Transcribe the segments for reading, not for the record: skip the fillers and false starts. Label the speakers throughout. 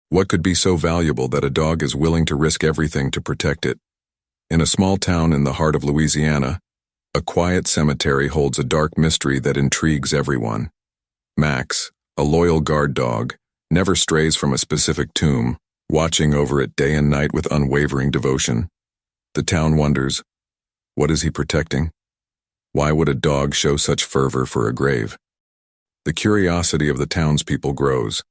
Speaker 1: What could be so valuable that a dog is willing to risk everything to protect it? In a small town in the heart of Louisiana, a quiet cemetery holds a dark mystery that intrigues everyone. Max, a loyal guard dog, never strays from a specific tomb, watching over it day and night with unwavering devotion. The town wonders, what is he protecting? Why would a dog show such fervor for a grave? The curiosity of the townspeople grows,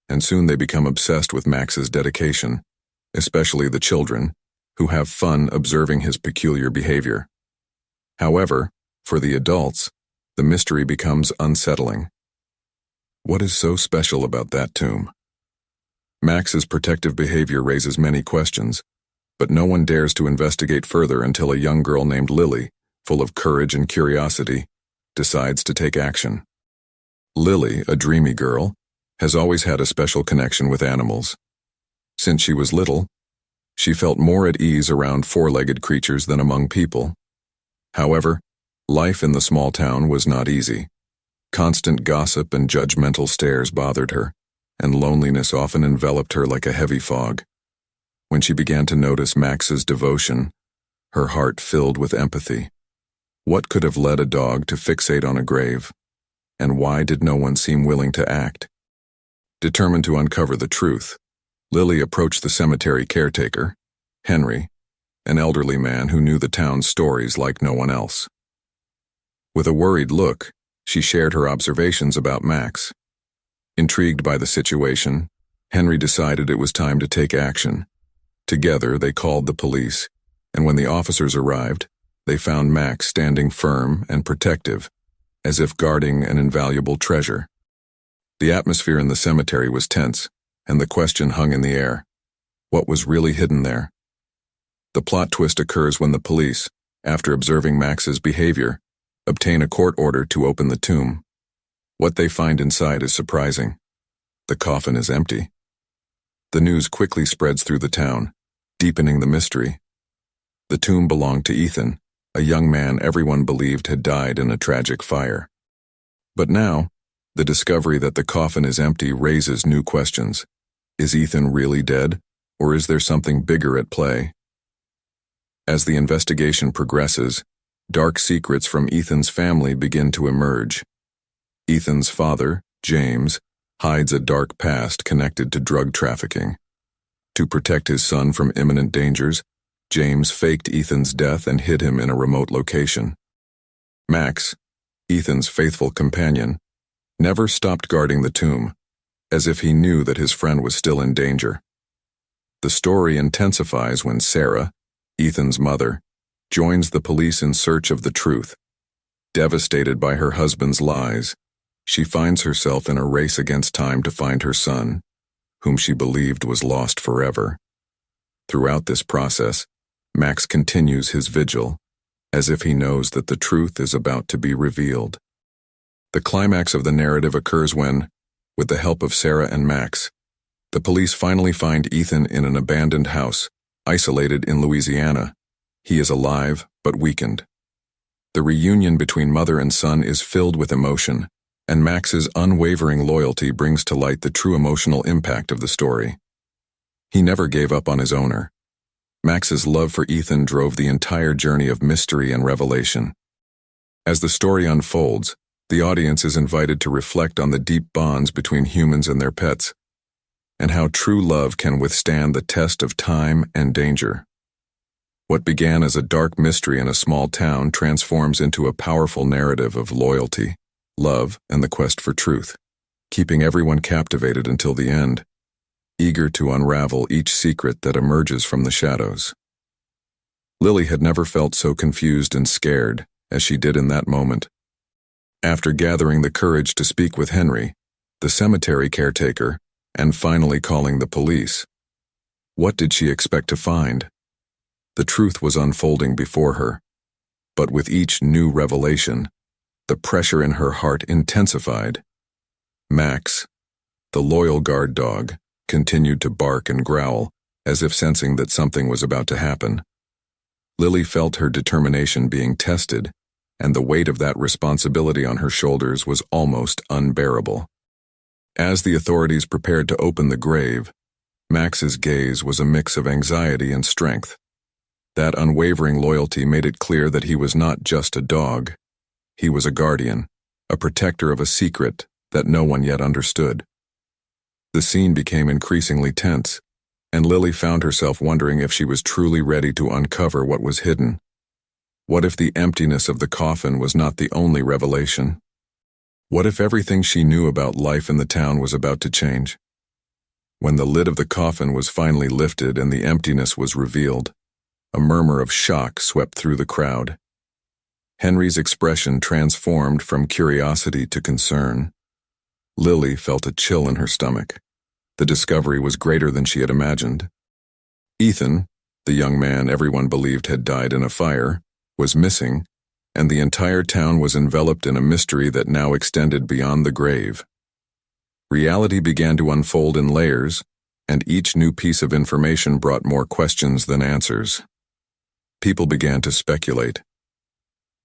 Speaker 1: and soon they become obsessed with Max's dedication, especially the children, who have fun observing his peculiar behavior. However, for the adults, the mystery becomes unsettling. What is so special about that tomb? Max's protective behavior raises many questions, but no one dares to investigate further until a young girl named Lily, full of courage and curiosity, decides to take action. Lily, a dreamy girl, has always had a special connection with animals. Since she was little, she felt more at ease around four-legged creatures than among people. However, life in the small town was not easy. Constant gossip and judgmental stares bothered her, and loneliness often enveloped her like a heavy fog. When she began to notice Max's devotion, her heart filled with empathy. What could have led a dog to fixate on a grave? And why did no one seem willing to act? Determined to uncover the truth, Lily approached the cemetery caretaker, Henry, an elderly man who knew the town's stories like no one else. With a worried look, she shared her observations about Max. Intrigued by the situation, Henry decided it was time to take action. Together, they called the police, and when the officers arrived, they found Max standing firm and protective, as if guarding an invaluable treasure. The atmosphere in the cemetery was tense, and the question hung in the air. What was really hidden there? The plot twist occurs when the police, after observing Max's behavior, obtain a court order to open the tomb. What they find inside is surprising. The coffin is empty. The news quickly spreads through the town, deepening the mystery. The tomb belonged to Ethan, a young man everyone believed had died in a tragic fire. But now, the discovery that the coffin is empty raises new questions. Is Ethan really dead, or is there something bigger at play? As the investigation progresses, dark secrets from Ethan's family begin to emerge. Ethan's father, James, hides a dark past connected to drug trafficking. To protect his son from imminent dangers, James faked Ethan's death and hid him in a remote location. Max, Ethan's faithful companion, never stopped guarding the tomb, as if he knew that his friend was still in danger. The story intensifies when Sarah, Ethan's mother, joins the police in search of the truth. Devastated by her husband's lies, she finds herself in a race against time to find her son, whom she believed was lost forever. Throughout this process, Max continues his vigil, as if he knows that the truth is about to be revealed. The climax of the narrative occurs when, with the help of Sarah and Max, the police finally find Ethan in an abandoned house, isolated in Louisiana. He is alive, but weakened. The reunion between mother and son is filled with emotion, and Max's unwavering loyalty brings to light the true emotional impact of the story. He never gave up on his owner. Max's love for Ethan drove the entire journey of mystery and revelation. As the story unfolds, the audience is invited to reflect on the deep bonds between humans and their pets, and how true love can withstand the test of time and danger. What began as a dark mystery in a small town transforms into a powerful narrative of loyalty, love, and the quest for truth, keeping everyone captivated until the end, eager to unravel each secret that emerges from the shadows. Lily had never felt so confused and scared as she did in that moment. After gathering the courage to speak with Henry, the cemetery caretaker, and finally calling the police, what did she expect to find? The truth was unfolding before her, but with each new revelation, the pressure in her heart intensified. Max, the loyal guard dog, continued to bark and growl, as if sensing that something was about to happen. Lily felt her determination being tested, and the weight of that responsibility on her shoulders was almost unbearable. As the authorities prepared to open the grave, Max's gaze was a mix of anxiety and strength. That unwavering loyalty made it clear that he was not just a dog. He was a guardian, a protector of a secret that no one yet understood. The scene became increasingly tense, and Lily found herself wondering if she was truly ready to uncover what was hidden. What if the emptiness of the coffin was not the only revelation? What if everything she knew about life in the town was about to change? When the lid of the coffin was finally lifted and the emptiness was revealed, a murmur of shock swept through the crowd. Henry's expression transformed from curiosity to concern. Lily felt a chill in her stomach. The discovery was greater than she had imagined. Ethan, the young man everyone believed had died in a fire, was missing, and the entire town was enveloped in a mystery that now extended beyond the grave. Reality began to unfold in layers, and each new piece of information brought more questions than answers. People began to speculate.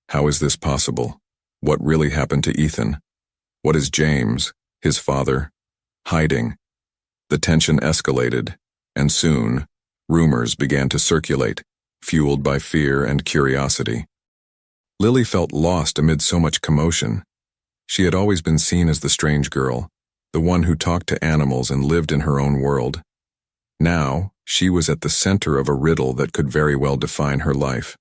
Speaker 1: How is this possible? What really happened to Ethan? What is James, his father, hiding? The tension escalated, and soon, rumors began to circulate, fueled by fear and curiosity. Lily felt lost amid so much commotion. She had always been seen as the strange girl, the one who talked to animals and lived in her own world. Now, she was at the center of a riddle that could very well define her life.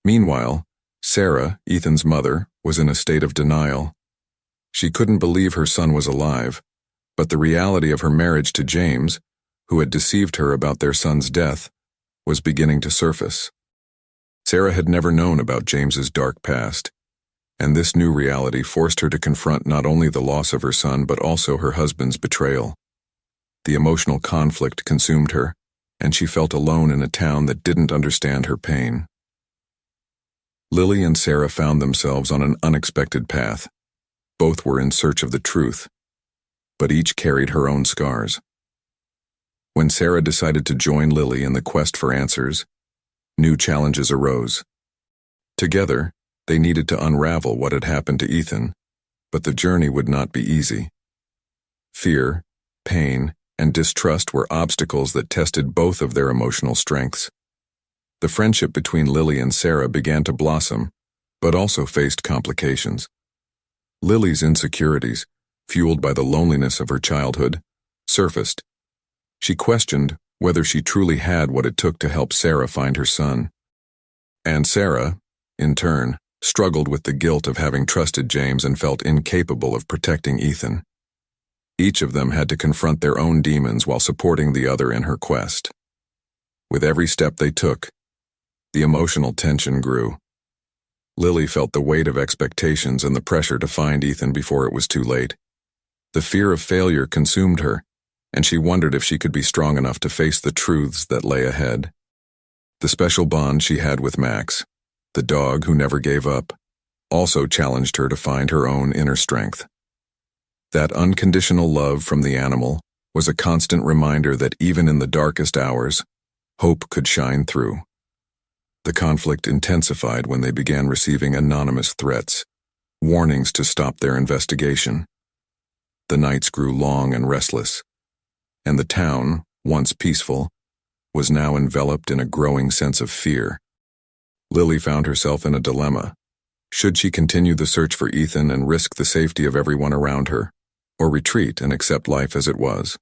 Speaker 1: Meanwhile, Sarah, Ethan's mother, was in a state of denial. She couldn't believe her son was alive, but the reality of her marriage to James, who had deceived her about their son's death, was beginning to surface. Sarah had never known about James's dark past, and this new reality forced her to confront not only the loss of her son but also her husband's betrayal. The emotional conflict consumed her, and she felt alone in a town that didn't understand her pain. Lily and Sarah found themselves on an unexpected path. Both were in search of the truth, but each carried her own scars. When Sarah decided to join Lily in the quest for answers, new challenges arose. Together, they needed to unravel what had happened to Ethan, but the journey would not be easy. Fear, pain, and distrust were obstacles that tested both of their emotional strengths. The friendship between Lily and Sarah began to blossom, but also faced complications. Lily's insecurities, fueled by the loneliness of her childhood, surfaced. She questioned whether she truly had what it took to help Sarah find her son. And Sarah, in turn, struggled with the guilt of having trusted James and felt incapable of protecting Ethan. Each of them had to confront their own demons while supporting the other in her quest. With every step they took, the emotional tension grew. Lily felt the weight of expectations and the pressure to find Ethan before it was too late. The fear of failure consumed her, and she wondered if she could be strong enough to face the truths that lay ahead. The special bond she had with Max, the dog who never gave up, also challenged her to find her own inner strength. That unconditional love from the animal was a constant reminder that even in the darkest hours, hope could shine through. The conflict intensified when they began receiving anonymous threats, warnings to stop their investigation. The nights grew long and restless, and the town, once peaceful, was now enveloped in a growing sense of fear. Lily found herself in a dilemma. Should she continue the search for Ethan and risk the safety of everyone around her, or retreat and accept life as it was?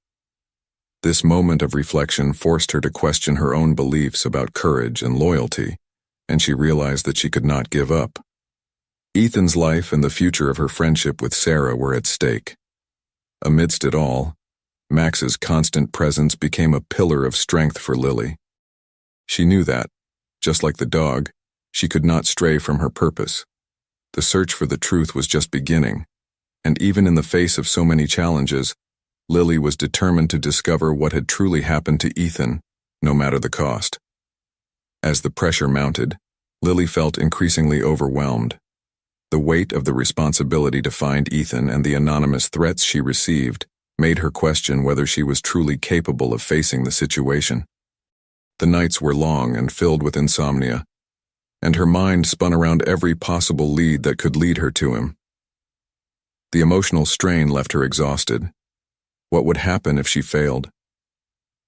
Speaker 1: This moment of reflection forced her to question her own beliefs about courage and loyalty, and she realized that she could not give up. Ethan's life and the future of her friendship with Sarah were at stake. Amidst it all, Max's constant presence became a pillar of strength for Lily. She knew that, just like the dog, she could not stray from her purpose. The search for the truth was just beginning, and even in the face of so many challenges, Lily was determined to discover what had truly happened to Ethan, no matter the cost. As the pressure mounted, Lily felt increasingly overwhelmed. The weight of the responsibility to find Ethan and the anonymous threats she received made her question whether she was truly capable of facing the situation. The nights were long and filled with insomnia, and her mind spun around every possible lead that could lead her to him. The emotional strain left her exhausted. What would happen if she failed?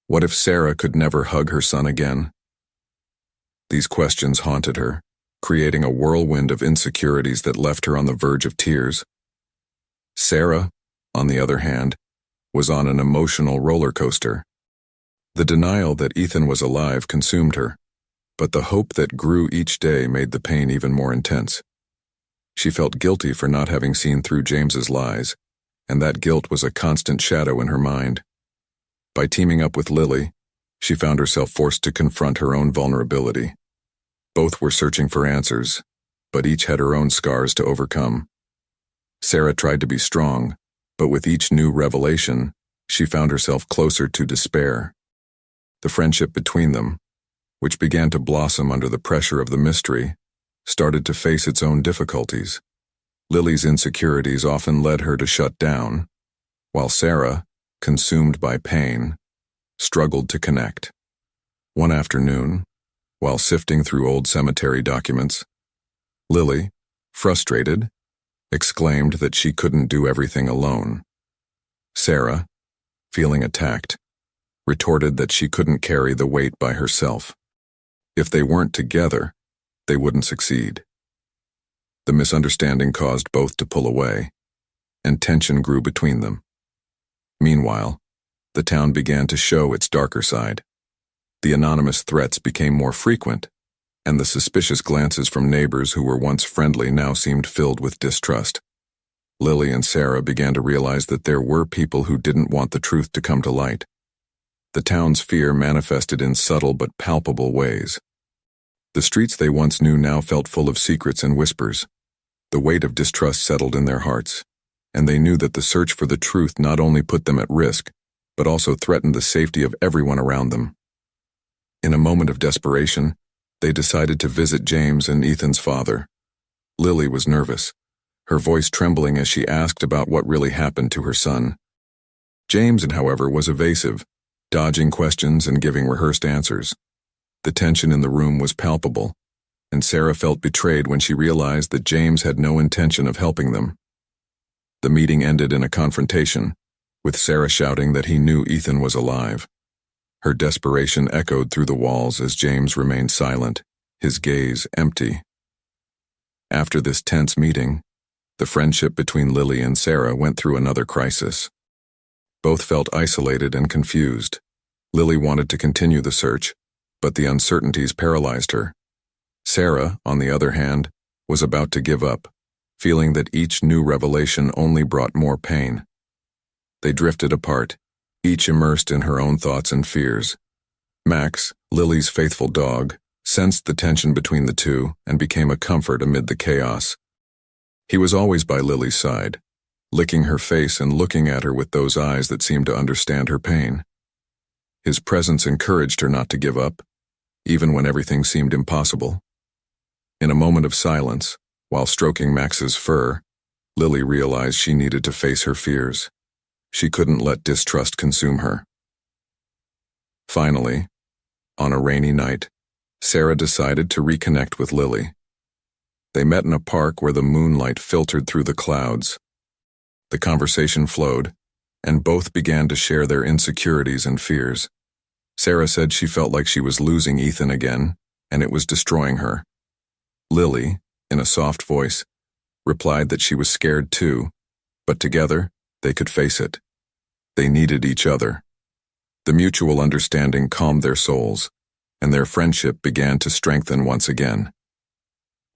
Speaker 1: What if Sarah could never hug her son again? These questions haunted her, creating a whirlwind of insecurities that left her on the verge of tears. Sarah, on the other hand, was on an emotional roller coaster. The denial that Ethan was alive consumed her, but the hope that grew each day made the pain even more intense. She felt guilty for not having seen through James's lies, and that guilt was a constant shadow in her mind. By teaming up with Lily, she found herself forced to confront her own vulnerability. Both were searching for answers, but each had her own scars to overcome. Sarah tried to be strong, but with each new revelation, she found herself closer to despair. The friendship between them, which began to blossom under the pressure of the mystery, started to face its own difficulties. Lily's insecurities often led her to shut down, while Sarah, consumed by pain, struggled to connect. One afternoon, while sifting through old cemetery documents, Lily, frustrated, exclaimed that she couldn't do everything alone. Sarah, feeling attacked, retorted that she couldn't carry the weight by herself. If they weren't together, they wouldn't succeed. The misunderstanding caused both to pull away, and tension grew between them. Meanwhile, the town began to show its darker side. The anonymous threats became more frequent, and the suspicious glances from neighbors who were once friendly now seemed filled with distrust. Lily and Sarah began to realize that there were people who didn't want the truth to come to light. The town's fear manifested in subtle but palpable ways. The streets they once knew now felt full of secrets and whispers. The weight of distrust settled in their hearts, and they knew that the search for the truth not only put them at risk, but also threatened the safety of everyone around them. In a moment of desperation, they decided to visit James and Ethan's father. Lily was nervous, her voice trembling as she asked about what really happened to her son. James, however, was evasive, dodging questions and giving rehearsed answers. The tension in the room was palpable, and Sarah felt betrayed when she realized that James had no intention of helping them. The meeting ended in a confrontation, with Sarah shouting that he knew Ethan was alive. Her desperation echoed through the walls as James remained silent, his gaze empty. After this tense meeting, the friendship between Lily and Sarah went through another crisis. Both felt isolated and confused. Lily wanted to continue the search, but the uncertainties paralyzed her. Sarah, on the other hand, was about to give up, feeling that each new revelation only brought more pain. They drifted apart, each immersed in her own thoughts and fears. Max, Lily's faithful dog, sensed the tension between the two and became a comfort amid the chaos. He was always by Lily's side, licking her face and looking at her with those eyes that seemed to understand her pain. His presence encouraged her not to give up, even when everything seemed impossible. In a moment of silence, while stroking Max's fur, Lily realized she needed to face her fears. She couldn't let distrust consume her. Finally, on a rainy night, Sarah decided to reconnect with Lily. They met in a park where the moonlight filtered through the clouds. The conversation flowed, and both began to share their insecurities and fears. Sarah said she felt like she was losing Ethan again, and it was destroying her. Lily, in a soft voice, replied that she was scared too, but together, they could face it. They needed each other. The mutual understanding calmed their souls, and their friendship began to strengthen once again.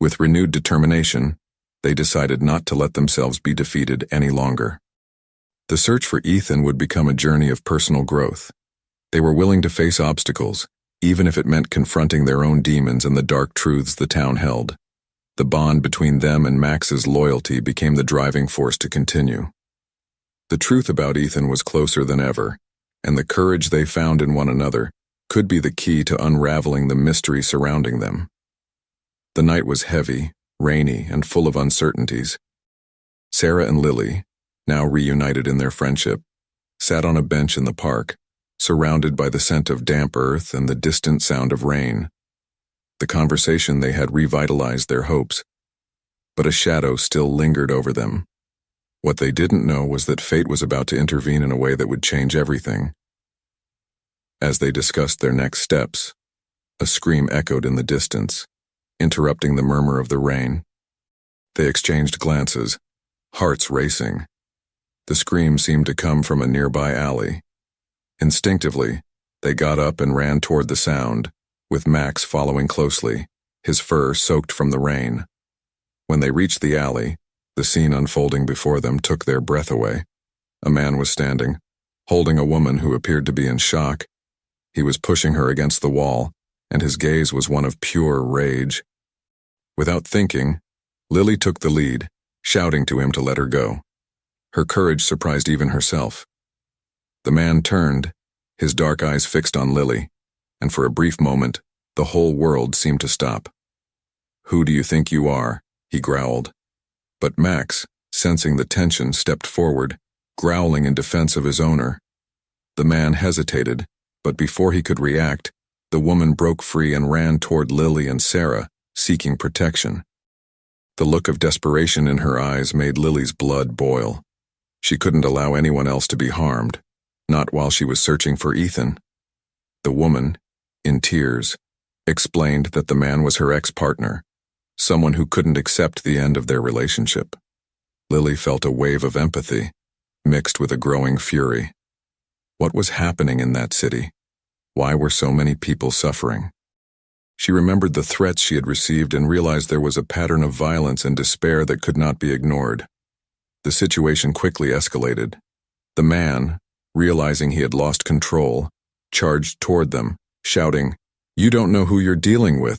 Speaker 1: With renewed determination, they decided not to let themselves be defeated any longer. The search for Ethan would become a journey of personal growth. They were willing to face obstacles, even if it meant confronting their own demons and the dark truths the town held. The bond between them and Max's loyalty became the driving force to continue. The truth about Ethan was closer than ever, and the courage they found in one another could be the key to unraveling the mystery surrounding them. The night was heavy, rainy, and full of uncertainties. Sarah and Lily, now reunited in their friendship, sat on a bench in the park, surrounded by the scent of damp earth and the distant sound of rain. The conversation they had revitalized their hopes, but a shadow still lingered over them. What they didn't know was that fate was about to intervene in a way that would change everything. As they discussed their next steps, a scream echoed in the distance, interrupting the murmur of the rain. They exchanged glances, hearts racing. The scream seemed to come from a nearby alley. Instinctively, they got up and ran toward the sound, with Max following closely, his fur soaked from the rain. When they reached the alley, the scene unfolding before them took their breath away. A man was standing, holding a woman who appeared to be in shock. He was pushing her against the wall, and his gaze was one of pure rage. Without thinking, Lily took the lead, shouting to him to let her go. Her courage surprised even herself. The man turned, his dark eyes fixed on Lily, and for a brief moment, the whole world seemed to stop. "Who do you think you are?" he growled. But Max, sensing the tension, stepped forward, growling in defense of his owner. The man hesitated, but before he could react, the woman broke free and ran toward Lily and Sarah, seeking protection. The look of desperation in her eyes made Lily's blood boil. She couldn't allow anyone else to be harmed, not while she was searching for Ethan. The woman, in tears, explained that the man was her ex-partner, someone who couldn't accept the end of their relationship. Lily felt a wave of empathy, mixed with a growing fury. What was happening in that city? Why were so many people suffering? She remembered the threats she had received and realized there was a pattern of violence and despair that could not be ignored. The situation quickly escalated. The man, realizing he had lost control, charged toward them, shouting, "You don't know who you're dealing with."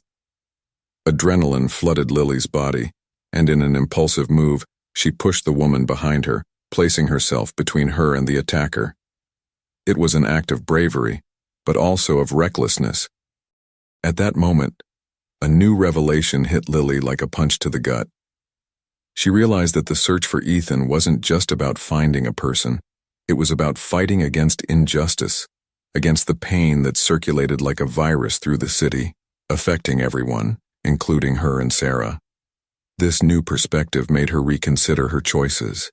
Speaker 1: Adrenaline flooded Lily's body, and in an impulsive move, she pushed the woman behind her, placing herself between her and the attacker. It was an act of bravery, but also of recklessness. At that moment, a new revelation hit Lily like a punch to the gut. She realized that the search for Ethan wasn't just about finding a person. It was about fighting against injustice, against the pain that circulated like a virus through the city, affecting everyone, including her and Sarah. This new perspective made her reconsider her choices.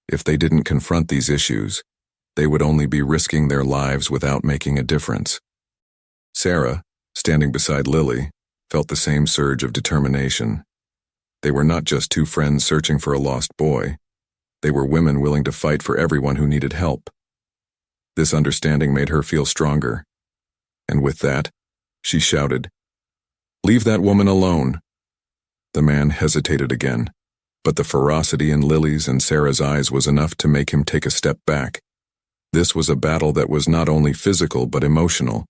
Speaker 1: If they didn't confront these issues, they would only be risking their lives without making a difference. Sarah, standing beside Lily, felt the same surge of determination. They were not just two friends searching for a lost boy. They were women willing to fight for everyone who needed help. This understanding made her feel stronger. And with that, she shouted, "Leave that woman alone." The man hesitated again, but the ferocity in Lily's and Sarah's eyes was enough to make him take a step back. This was a battle that was not only physical but emotional.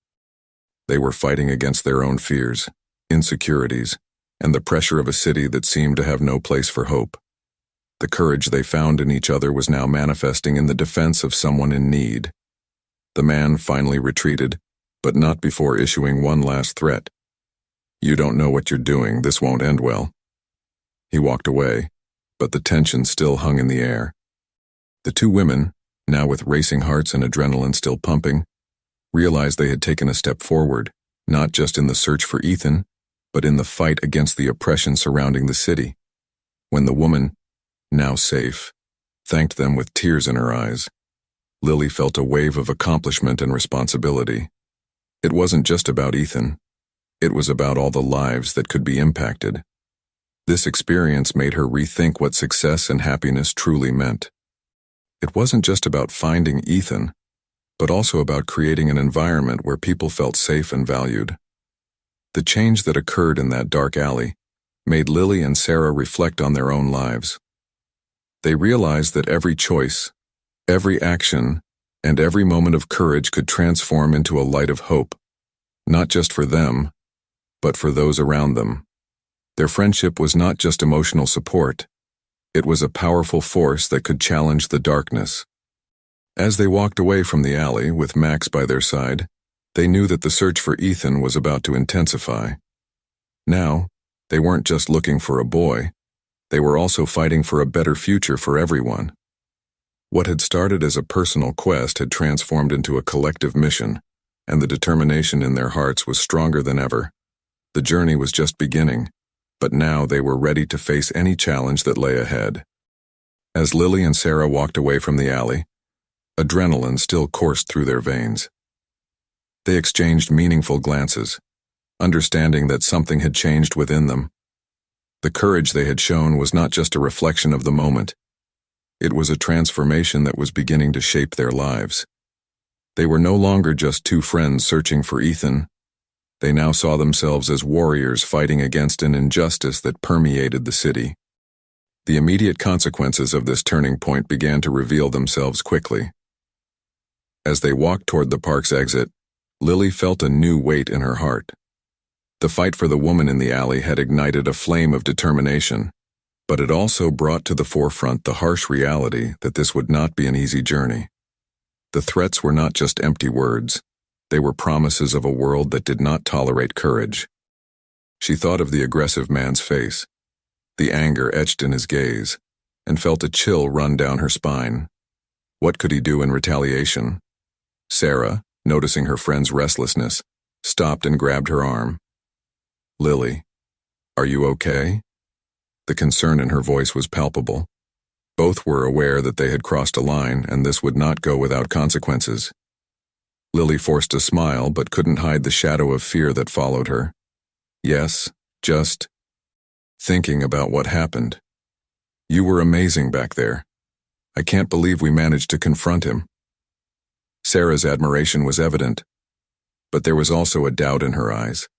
Speaker 1: They were fighting against their own fears, insecurities, and the pressure of a city that seemed to have no place for hope. The courage they found in each other was now manifesting in the defense of someone in need. The man finally retreated, but not before issuing one last threat. "You don't know what you're doing. This won't end well." He walked away, but the tension still hung in the air. The two women, now with racing hearts and adrenaline still pumping, realized they had taken a step forward, not just in the search for Ethan, but in the fight against the oppression surrounding the city. When the woman, now safe, thanked them with tears in her eyes, Lily felt a wave of accomplishment and responsibility. It wasn't just about Ethan. It was about all the lives that could be impacted. This experience made her rethink what success and happiness truly meant. It wasn't just about finding Ethan, but also about creating an environment where people felt safe and valued. The change that occurred in that dark alley made Lily and Sarah reflect on their own lives. They realized that every choice, every action, and every moment of courage could transform into a light of hope, not just for them, but for those around them. Their friendship was not just emotional support. It was a powerful force that could challenge the darkness. As they walked away from the alley with Max by their side, they knew that the search for Ethan was about to intensify. Now, they weren't just looking for a boy. They were also fighting for a better future for everyone. What had started as a personal quest had transformed into a collective mission, and the determination in their hearts was stronger than ever. The journey was just beginning, but now they were ready to face any challenge that lay ahead. As Lily and Sarah walked away from the alley, adrenaline still coursed through their veins. They exchanged meaningful glances, understanding that something had changed within them. The courage they had shown was not just a reflection of the moment. It was a transformation that was beginning to shape their lives. They were no longer just two friends searching for Ethan. They now saw themselves as warriors fighting against an injustice that permeated the city. The immediate consequences of this turning point began to reveal themselves quickly. As they walked toward the park's exit, Lily felt a new weight in her heart. The fight for the woman in the alley had ignited a flame of determination, but it also brought to the forefront the harsh reality that this would not be an easy journey. The threats were not just empty words. They were promises of a world that did not tolerate courage. She thought of the aggressive man's face, the anger etched in his gaze, and felt a chill run down her spine. What could he do in retaliation? Sarah, noticing her friend's restlessness, stopped and grabbed her arm. "Lily, are you okay?" The concern in her voice was palpable. Both were aware that they had crossed a line and this would not go without consequences. Lily forced a smile but couldn't hide the shadow of fear that followed her. "Yes, just thinking about what happened. You were amazing back there. I can't believe we managed to confront him." Sarah's admiration was evident, but there was also a doubt in her eyes.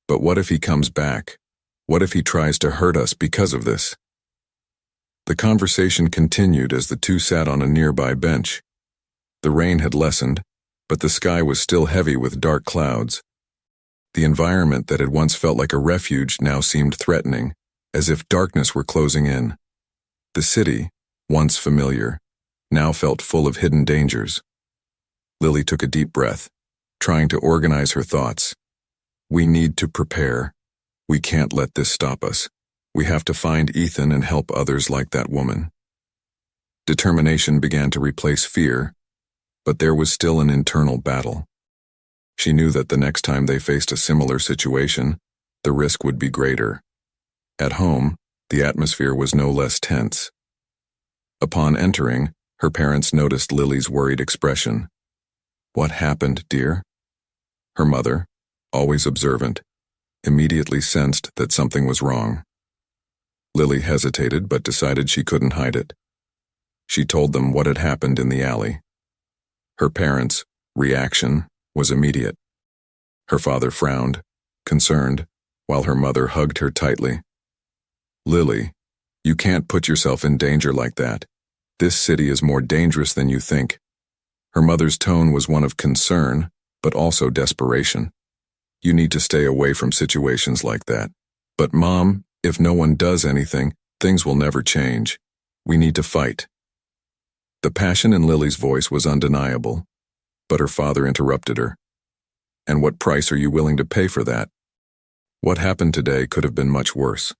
Speaker 1: But what if he comes back? What if he tries to hurt us because of this? The conversation continued as the two sat on a nearby bench. The rain had lessened, but the sky was still heavy with dark clouds. The environment that had once felt like a refuge now seemed threatening, as if darkness were closing in. The city, once familiar, now felt full of hidden dangers. Lily took a deep breath, trying to organize her thoughts. "We need to prepare. We can't let this stop us. We have to find Ethan and help others like that woman." Determination began to replace fear, but there was still an internal battle. She knew that the next time they faced a similar situation, the risk would be greater. At home, the atmosphere was no less tense. Upon entering, her parents noticed Lily's worried expression. "What happened, dear?" Her mother, always observant, immediately sensed that something was wrong. Lily hesitated but decided she couldn't hide it. She told them what had happened in the alley. Her parents' reaction was immediate. Her father frowned, concerned, while her mother hugged her tightly. "Lily, you can't put yourself in danger like that. This city is more dangerous than you think." Her mother's tone was one of concern, but also desperation. "You need to stay away from situations like that." "But Mom, if no one does anything, things will never change. We need to fight." The passion in Lily's voice was undeniable, but her father interrupted her. "And what price are you willing to pay for that?" What happened today could have been much worse.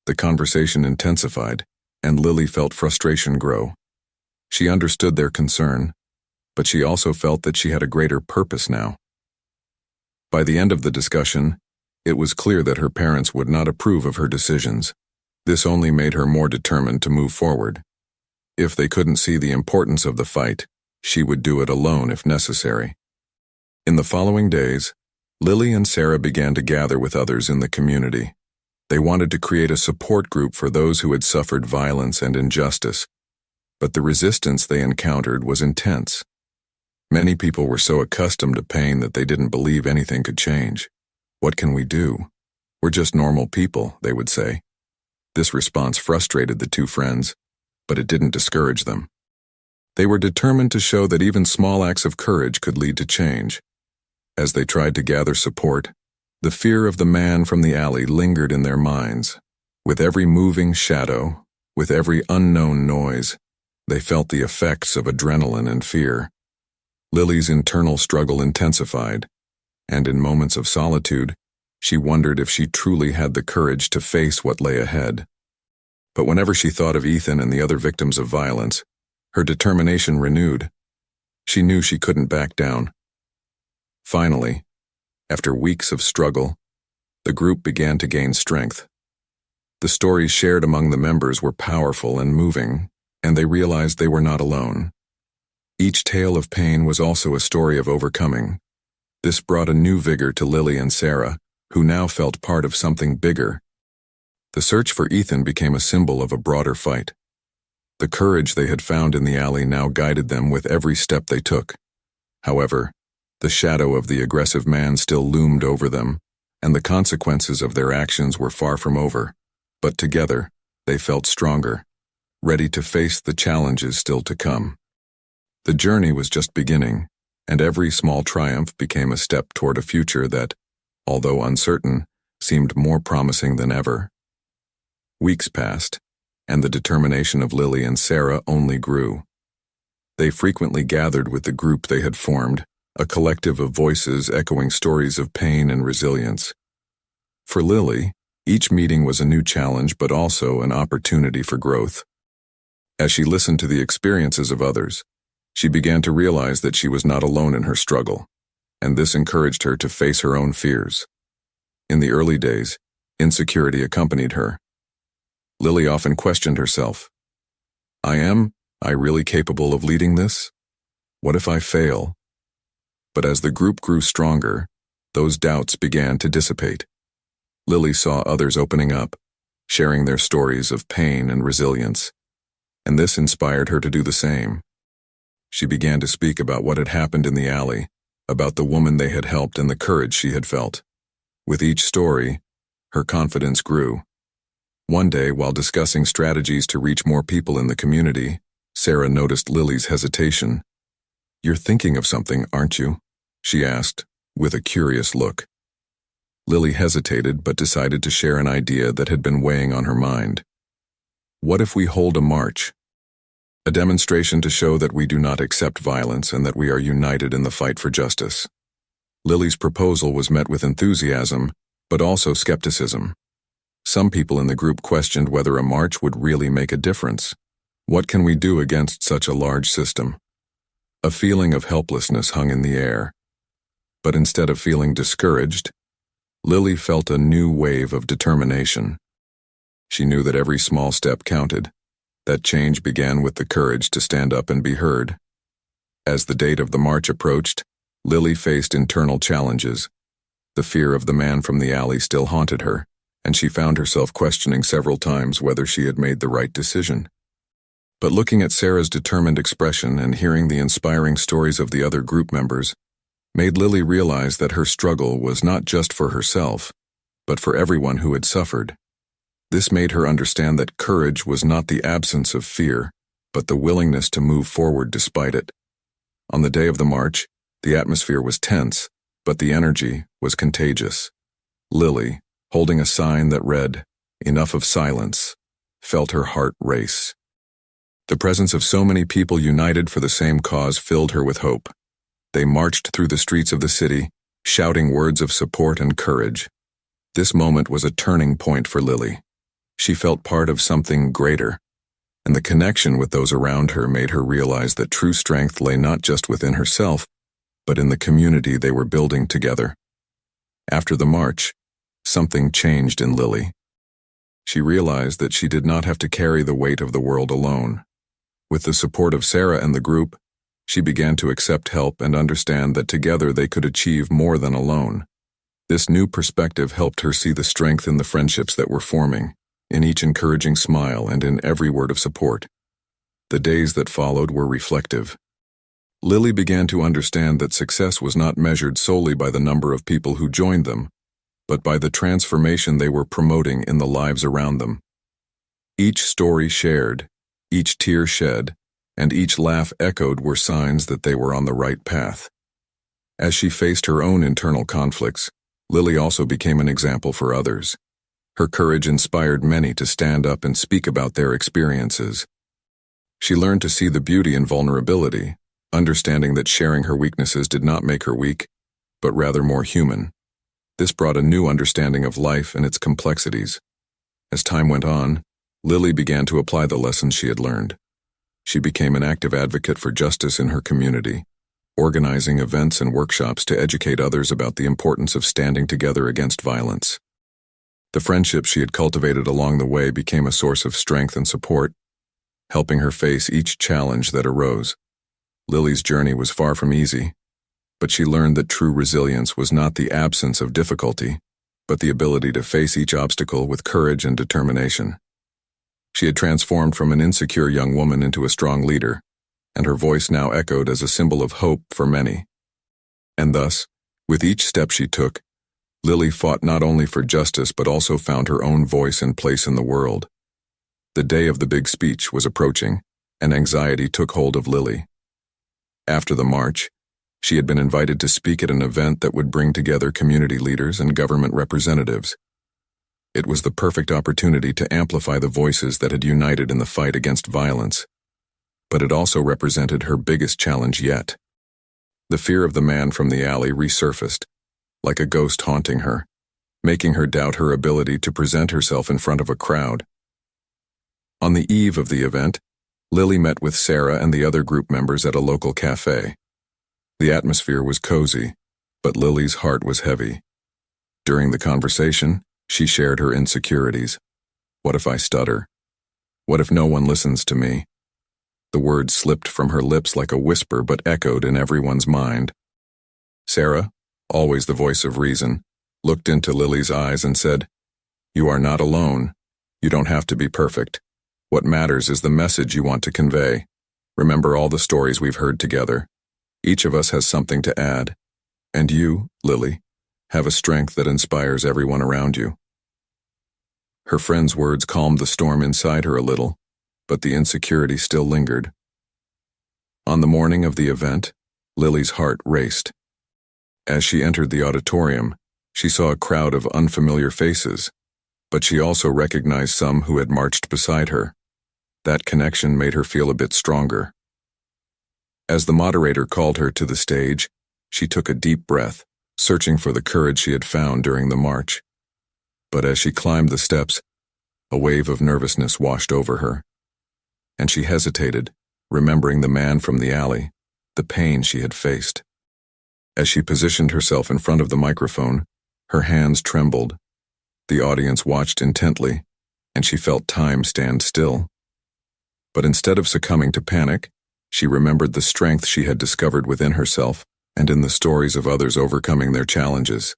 Speaker 1: The conversation intensified, and Lily felt frustration grow. She understood their concern, but she also felt that she had a greater purpose now. By the end of the discussion, it was clear that her parents would not approve of her decisions. This only made her more determined to move forward. If they couldn't see the importance of the fight, she would do it alone if necessary. In the following days, Lily and Sarah began to gather with others in the community. They wanted to create a support group for those who had suffered violence and injustice, but the resistance they encountered was intense. Many people were so accustomed to pain that they didn't believe anything could change. "What can we do? We're just normal people," they would say. This response frustrated the two friends, but it didn't discourage them. They were determined to show that even small acts of courage could lead to change. As they tried to gather support, the fear of the man from the alley lingered in their minds. With every moving shadow, with every unknown noise, they felt the effects of adrenaline and fear. Lily's internal struggle intensified, and in moments of solitude, she wondered if she truly had the courage to face what lay ahead. But whenever she thought of Ethan and the other victims of violence, her determination renewed. She knew she couldn't back down. Finally, after weeks of struggle, the group began to gain strength. The stories shared among the members were powerful and moving, and they realized they were not alone. Each tale of pain was also a story of overcoming, This brought a new vigor to Lily and Sarah, who now felt part of something bigger. The search for Ethan became a symbol of a broader fight. The courage they had found in the alley now guided them with every step they took. However, the shadow of the aggressive man still loomed over them, and the consequences of their actions were far from over. But together, they felt stronger, ready to face the challenges still to come. The journey was just beginning, and every small triumph became a step toward a future that, although uncertain, seemed more promising than ever. Weeks passed, and the determination of Lily and Sarah only grew. They frequently gathered with the group they had formed, a collective of voices echoing stories of pain and resilience. For Lily, each meeting was a new challenge but also an opportunity for growth. As she listened to the experiences of others, she began to realize that she was not alone in her struggle, and this encouraged her to face her own fears. In the early days, insecurity accompanied her. Lily often questioned herself. Am I really capable of leading this? What if I fail? But as the group grew stronger, those doubts began to dissipate. Lily saw others opening up, sharing their stories of pain and resilience, and this inspired her to do the same. She began to speak about what had happened in the alley, about the woman they had helped and the courage she had felt. With each story, her confidence grew. One day, while discussing strategies to reach more people in the community, Sarah noticed Lily's hesitation. "You're thinking of something, aren't you?" she asked, with a curious look. Lily hesitated but decided to share an idea that had been weighing on her mind. "What if we hold a march? A demonstration to show that we do not accept violence and that we are united in the fight for justice." Lily's proposal was met with enthusiasm, but also skepticism. Some people in the group questioned whether a march would really make a difference. What can we do against such a large system? A feeling of helplessness hung in the air. But instead of feeling discouraged, Lily felt a new wave of determination. She knew that every small step counted, that change began with the courage to stand up and be heard. As the date of the march approached, Lily faced internal challenges. The fear of the man from the alley still haunted her, and she found herself questioning several times whether she had made the right decision. But looking at Sarah's determined expression and hearing the inspiring stories of the other group members made Lily realize that her struggle was not just for herself, but for everyone who had suffered. This made her understand that courage was not the absence of fear, but the willingness to move forward despite it. On the day of the march, the atmosphere was tense, but the energy was contagious. Lily, holding a sign that read, "Enough of silence," felt her heart race. The presence of so many people united for the same cause filled her with hope. They marched through the streets of the city, shouting words of support and courage. This moment was a turning point for Lily. She felt part of something greater, and the connection with those around her made her realize that true strength lay not just within herself, but in the community they were building together. After the march, something changed in Lily. She realized that she did not have to carry the weight of the world alone. With the support of Sarah and the group, she began to accept help and understand that together they could achieve more than alone. This new perspective helped her see the strength in the friendships that were forming, in each encouraging smile and in every word of support. The days that followed were reflective. Lily began to understand that success was not measured solely by the number of people who joined them, but by the transformation they were promoting in the lives around them. Each story shared, each tear shed, and each laugh echoed were signs that they were on the right path. As she faced her own internal conflicts, Lily also became an example for others. Her courage inspired many to stand up and speak about their experiences. She learned to see the beauty in vulnerability, understanding that sharing her weaknesses did not make her weak, but rather more human. This brought a new understanding of life and its complexities. As time went on, Lily began to apply the lessons she had learned. She became an active advocate for justice in her community, organizing events and workshops to educate others about the importance of standing together against violence. The friendships she had cultivated along the way became a source of strength and support, helping her face each challenge that arose. Lily's journey was far from easy. But she learned that true resilience was not the absence of difficulty, but the ability to face each obstacle with courage and determination. She had transformed from an insecure young woman into a strong leader, and her voice now echoed as a symbol of hope for many. And thus, with each step she took, Lily fought not only for justice but also found her own voice and place in the world. The day of the big speech was approaching, and anxiety took hold of Lily. After the march, she had been invited to speak at an event that would bring together community leaders and government representatives. It was the perfect opportunity to amplify the voices that had united in the fight against violence. But it also represented her biggest challenge yet. The fear of the man from the alley resurfaced, like a ghost haunting her, making her doubt her ability to present herself in front of a crowd. On the eve of the event, Lily met with Sarah and the other group members at a local cafe. The atmosphere was cozy, but Lily's heart was heavy. During the conversation, she shared her insecurities. What if I stutter? What if no one listens to me? The words slipped from her lips like a whisper but echoed in everyone's mind. Sarah, always the voice of reason, looked into Lily's eyes and said, "You are not alone. You don't have to be perfect. What matters is the message you want to convey. Remember all the stories we've heard together. Each of us has something to add. And you, Lily, have a strength that inspires everyone around you." Her friend's words calmed the storm inside her a little, but the insecurity still lingered. On the morning of the event, Lily's heart raced. As she entered the auditorium, she saw a crowd of unfamiliar faces, but she also recognized some who had marched beside her. That connection made her feel a bit stronger. As the moderator called her to the stage, she took a deep breath, searching for the courage she had found during the march. But as she climbed the steps, a wave of nervousness washed over her, and she hesitated, remembering the man from the alley, the pain she had faced. As she positioned herself in front of the microphone, her hands trembled. The audience watched intently, and she felt time stand still. But instead of succumbing to panic, she remembered the strength she had discovered within herself and in the stories of others overcoming their challenges.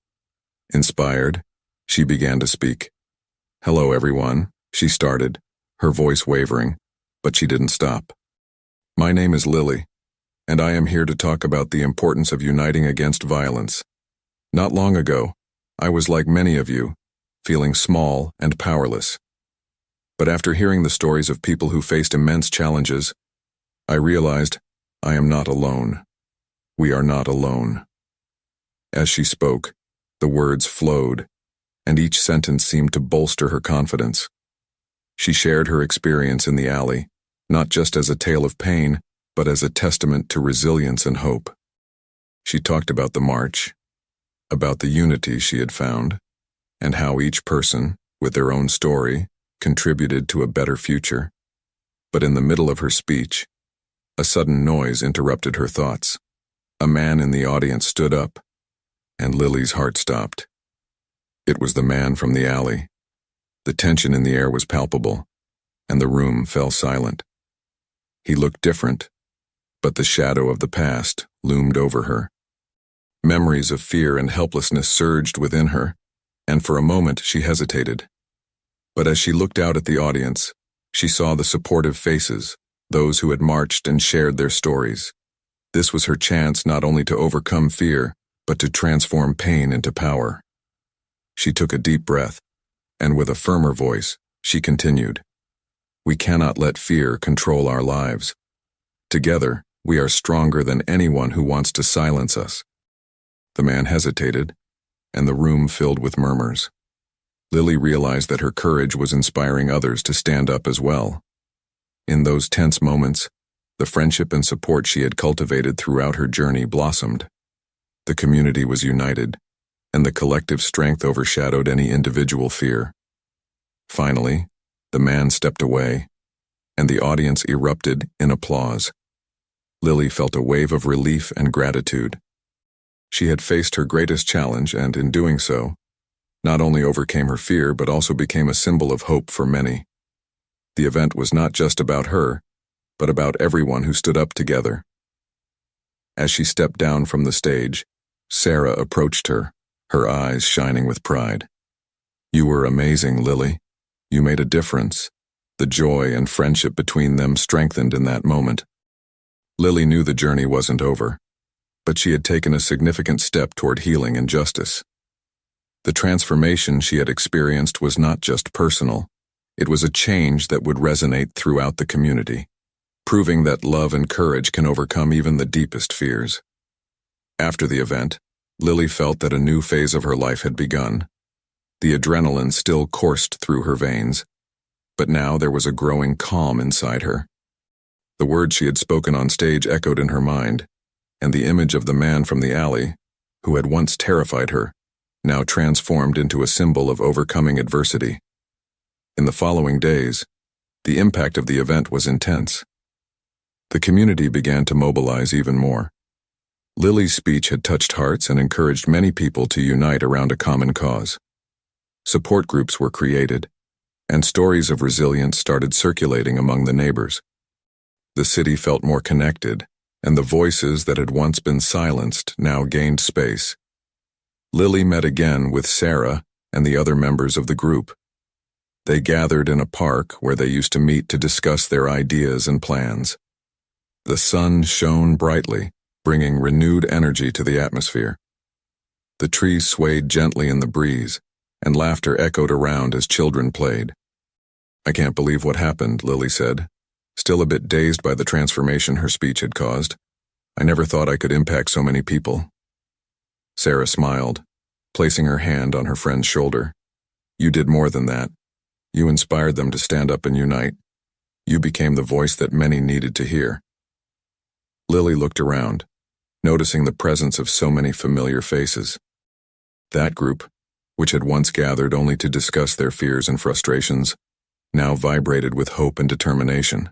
Speaker 1: Inspired, she began to speak. "Hello, everyone," she started, her voice wavering, but she didn't stop. "My name is Lily, and I am here to talk about the importance of uniting against violence. Not long ago, I was like many of you, feeling small and powerless. But after hearing the stories of people who faced immense challenges, I realized I am not alone. We are not alone." As she spoke, the words flowed, and each sentence seemed to bolster her confidence. She shared her experience in the alley, not just as a tale of pain, but as a testament to resilience and hope. She talked about the march, about the unity she had found, and how each person, with their own story, contributed to a better future. But in the middle of her speech, a sudden noise interrupted her thoughts. A man in the audience stood up, and Lily's heart stopped. It was the man from the alley. The tension in the air was palpable, and the room fell silent. He looked different, but the shadow of the past loomed over her. Memories of fear and helplessness surged within her, and for a moment she hesitated. But as she looked out at the audience, she saw the supportive faces, those who had marched and shared their stories. This was her chance not only to overcome fear, but to transform pain into power. She took a deep breath, and with a firmer voice, she continued, "We cannot let fear control our lives. Together, we are stronger than anyone who wants to silence us." The man hesitated, and the room filled with murmurs. Lily realized that her courage was inspiring others to stand up as well. In those tense moments, the friendship and support she had cultivated throughout her journey blossomed. The community was united, and the collective strength overshadowed any individual fear. Finally, the man stepped away, and the audience erupted in applause. Lily felt a wave of relief and gratitude. She had faced her greatest challenge and, in doing so, not only overcame her fear but also became a symbol of hope for many. The event was not just about her, but about everyone who stood up together. As she stepped down from the stage, Sarah approached her, her eyes shining with pride. "You were amazing, Lily. You made a difference." The joy and friendship between them strengthened in that moment. Lily knew the journey wasn't over, but she had taken a significant step toward healing and justice. The transformation she had experienced was not just personal. It was a change that would resonate throughout the community, proving that love and courage can overcome even the deepest fears. After the event, Lily felt that a new phase of her life had begun. The adrenaline still coursed through her veins, but now there was a growing calm inside her. The words she had spoken on stage echoed in her mind, and the image of the man from the alley, who had once terrified her, now transformed into a symbol of overcoming adversity. In the following days, the impact of the event was intense. The community began to mobilize even more. Lily's speech had touched hearts and encouraged many people to unite around a common cause. Support groups were created, and stories of resilience started circulating among the neighbors. The city felt more connected, and the voices that had once been silenced now gained space. Lily met again with Sarah and the other members of the group. They gathered in a park where they used to meet to discuss their ideas and plans. The sun shone brightly, bringing renewed energy to the atmosphere. The trees swayed gently in the breeze, and laughter echoed around as children played. "I can't believe what happened," Lily said, still a bit dazed by the transformation her speech had caused. "I never thought I could impact so many people." Sarah smiled, placing her hand on her friend's shoulder. "You did more than that. You inspired them to stand up and unite. You became the voice that many needed to hear." Lily looked around, noticing the presence of so many familiar faces. That group, which had once gathered only to discuss their fears and frustrations, now vibrated with hope and determination.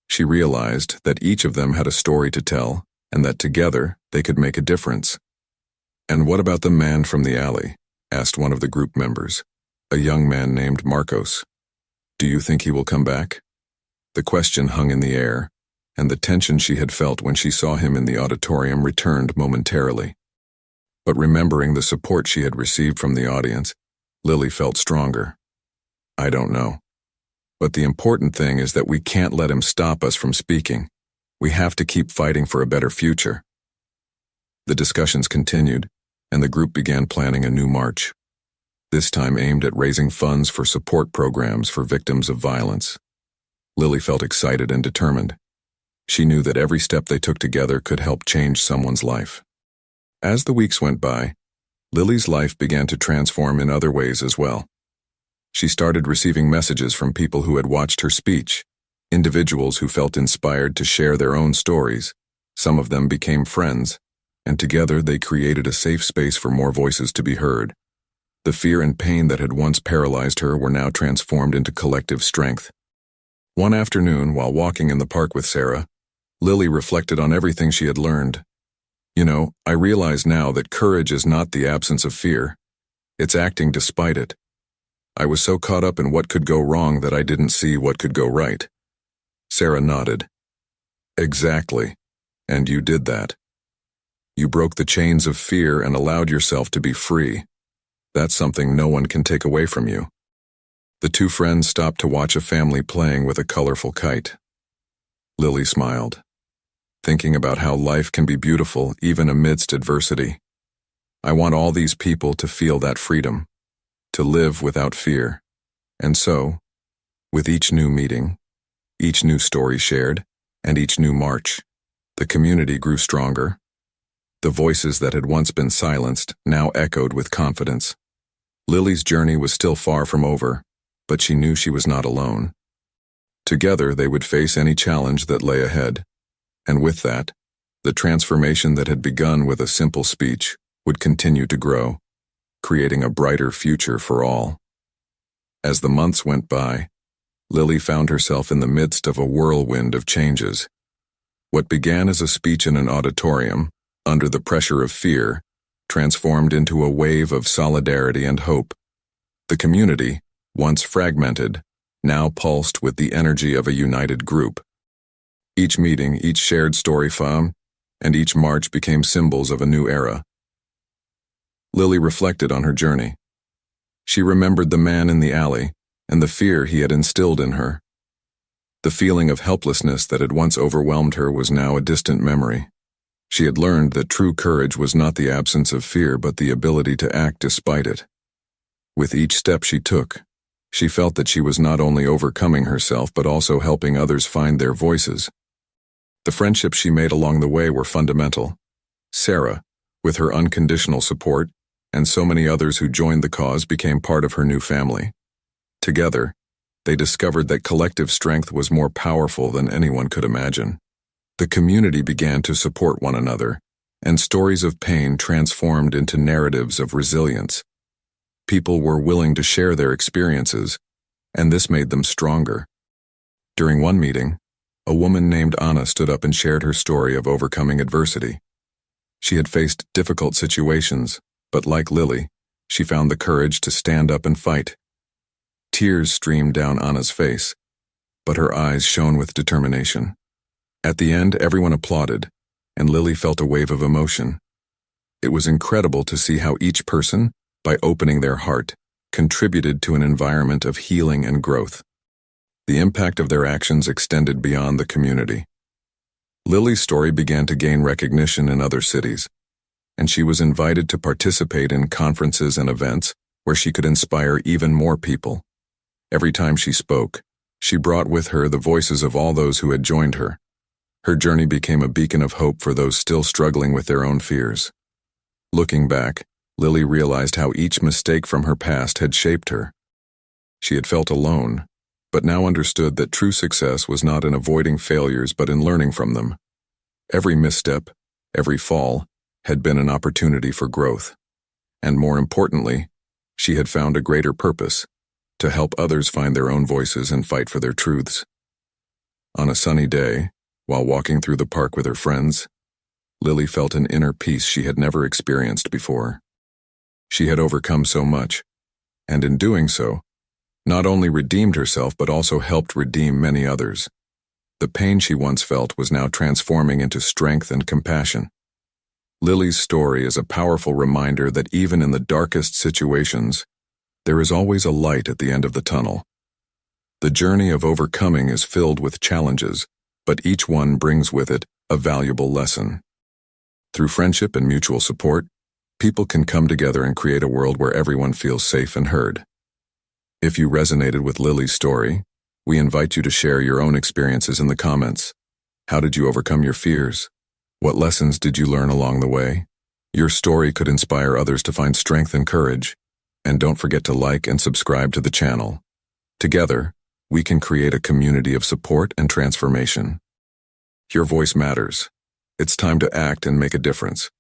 Speaker 1: She realized that each of them had a story to tell, and that together they could make a difference. "And what about the man from the alley?" asked one of the group members, a young man named Marcos. "Do you think he will come back?" The question hung in the air, and the tension she had felt when she saw him in the auditorium returned momentarily. But remembering the support she had received from the audience, Lily felt stronger. "I don't know. But the important thing is that we can't let him stop us from speaking. We have to keep fighting for a better future." The discussions continued, and the group began planning a new march, this time aimed at raising funds for support programs for victims of violence. Lily felt excited and determined. She knew that every step they took together could help change someone's life. As the weeks went by, Lily's life began to transform in other ways as well. She started receiving messages from people who had watched her speech, individuals who felt inspired to share their own stories. Some of them became friends, and together they created a safe space for more voices to be heard. The fear and pain that had once paralyzed her were now transformed into collective strength. One afternoon, while walking in the park with Sarah, Lily reflected on everything she had learned. "You know, I realize now that courage is not the absence of fear. It's acting despite it. I was so caught up in what could go wrong that I didn't see what could go right." Sarah nodded. "Exactly. And you did that. You broke the chains of fear and allowed yourself to be free. That's something no one can take away from you." The two friends stopped to watch a family playing with a colorful kite. Lily smiled, thinking about how life can be beautiful even amidst adversity. "I want all these people to feel that freedom, to live without fear." And so, with each new meeting, each new story shared, and each new march, the community grew stronger. The voices that had once been silenced now echoed with confidence. Lily's journey was still far from over, but she knew she was not alone. Together they would face any challenge that lay ahead, and with that, the transformation that had begun with a simple speech would continue to grow, creating a brighter future for all. As the months went by, Lily found herself in the midst of a whirlwind of changes. What began as a speech in an auditorium, under the pressure of fear, transformed into a wave of solidarity and hope. The community, once fragmented, now pulsed with the energy of a united group. Each meeting, each shared story found, and each march became symbols of a new era. Lily reflected on her journey. She remembered the man in the alley and the fear he had instilled in her. The feeling of helplessness that had once overwhelmed her was now a distant memory. She had learned that true courage was not the absence of fear but the ability to act despite it. With each step she took, she felt that she was not only overcoming herself but also helping others find their voices. The friendships she made along the way were fundamental. Sarah, with her unconditional support, and so many others who joined the cause became part of her new family. Together, they discovered that collective strength was more powerful than anyone could imagine. The community began to support one another, and stories of pain transformed into narratives of resilience. People were willing to share their experiences, and this made them stronger. During one meeting, a woman named Anna stood up and shared her story of overcoming adversity. She had faced difficult situations, but like Lily, she found the courage to stand up and fight. Tears streamed down Anna's face, but her eyes shone with determination. At the end, everyone applauded, and Lily felt a wave of emotion. It was incredible to see how each person, by opening their heart, contributed to an environment of healing and growth. The impact of their actions extended beyond the community. Lily's story began to gain recognition in other cities, and she was invited to participate in conferences and events where she could inspire even more people. Every time she spoke, she brought with her the voices of all those who had joined her. Her journey became a beacon of hope for those still struggling with their own fears. Looking back, Lily realized how each mistake from her past had shaped her. She had felt alone, but now understood that true success was not in avoiding failures but in learning from them. Every misstep, every fall, had been an opportunity for growth. And more importantly, she had found a greater purpose, to help others find their own voices and fight for their truths. On a sunny day, while walking through the park with her friends, Lily felt an inner peace she had never experienced before. She had overcome so much, and in doing so, not only redeemed herself but also helped redeem many others. The pain she once felt was now transforming into strength and compassion. Lily's story is a powerful reminder that even in the darkest situations, there is always a light at the end of the tunnel. The journey of overcoming is filled with challenges, but each one brings with it a valuable lesson. Through friendship and mutual support, people can come together and create a world where everyone feels safe and heard. If you resonated with Lily's story, we invite you to share your own experiences in the comments. How did you overcome your fears? What lessons did you learn along the way? Your story could inspire others to find strength and courage. And don't forget to like and subscribe to the channel. Together, we can create a community of support and transformation. Your voice matters. It's time to act and make a difference.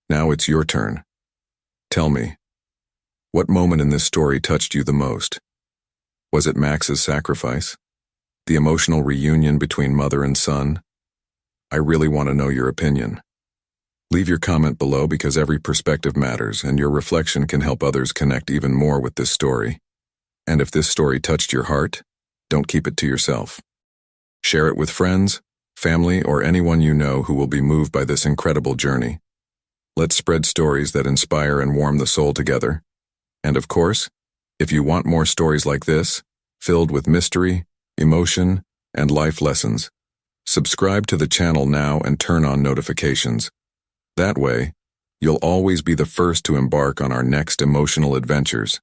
Speaker 1: Now it's your turn. Tell me, what moment in this story touched you the most? Was it Max's sacrifice? The emotional reunion between mother and son? I really want to know your opinion. Leave your comment below because every perspective matters and your reflection can help others connect even more with this story. And if this story touched your heart, don't keep it to yourself. Share it with friends, family, or anyone you know who will be moved by this incredible journey. Let's spread stories that inspire and warm the soul together. And of course, if you want more stories like this, filled with mystery, emotion, and life lessons, subscribe to the channel now and turn on notifications. That way, you'll always be the first to embark on our next emotional adventures.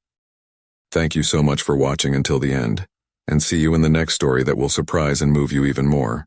Speaker 1: Thank you so much for watching until the end, and see you in the next story that will surprise and move you even more.